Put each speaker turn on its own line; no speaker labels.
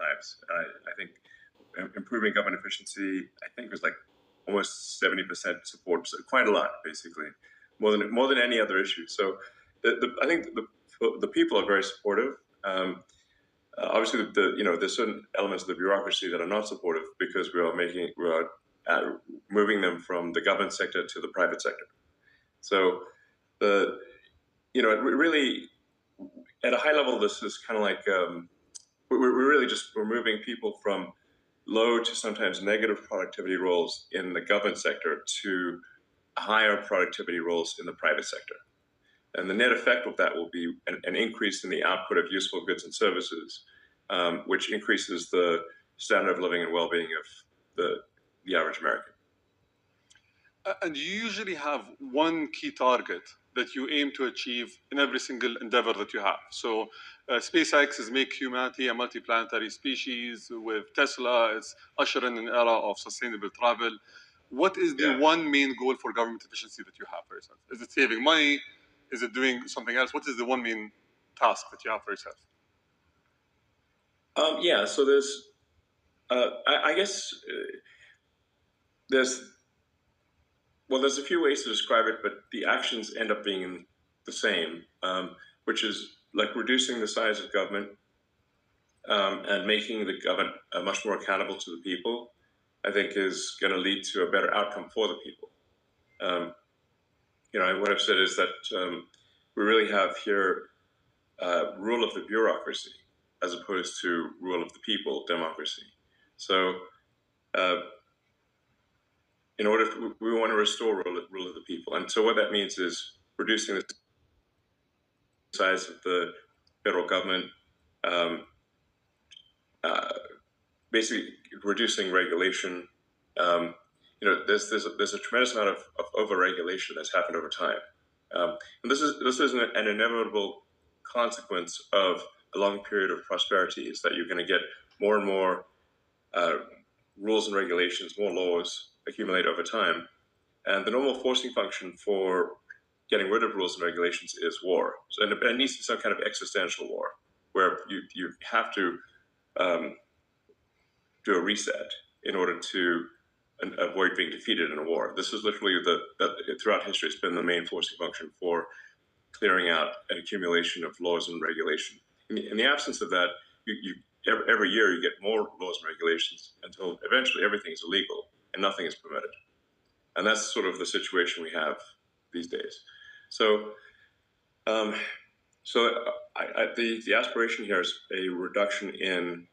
times. I think improving government efficiency, I think, was like almost 70% support, so quite a lot, basically, more than any other issue. So I think the people are very supportive. Obviously, there's certain elements of the bureaucracy that are not supportive because we are moving them from the government sector to the private sector. So it really, at a high level, this is kind of like we're really just removing people from low to sometimes negative productivity roles in the government sector to higher productivity roles in the private sector. And the net effect of that will be an increase in the output of useful goods and services, which increases the standard of living and well-being of the average American.
And you usually have one key target that you aim to achieve in every single endeavor that you have. So SpaceX is make humanity a multiplanetary species. With Tesla, it's usher in an era of sustainable travel. What is the one main goal for government efficiency that you have for yourself? Is it saving money? Is it doing something else? What is the one main task that you have for yourself?
So there's, I guess, there's a few ways to describe it, but the actions end up being the same, which is like reducing the size of government and making the government much more accountable to the people, I think is going to lead to a better outcome for the people. What I've said is that we really have here rule of the bureaucracy as opposed to rule of the people, democracy. So we want to restore rule of the people. And so what that means is reducing the size of the federal government, basically reducing regulation. There's a tremendous amount of over-regulation that's happened over time. And this is an inevitable consequence of a long period of prosperity, is that you're going to get more and more rules and regulations, more laws accumulate over time. And the normal forcing function for getting rid of rules and regulations is war. So it needs to be some kind of existential war, where you have to do a reset in order to avoid being defeated in a war. This is literally throughout history, it's been the main forcing function for clearing out an accumulation of laws and regulation. In the absence of that, every year you get more laws and regulations until eventually everything is illegal and nothing is permitted. And that's sort of the situation we have these days. So, the aspiration here is a reduction in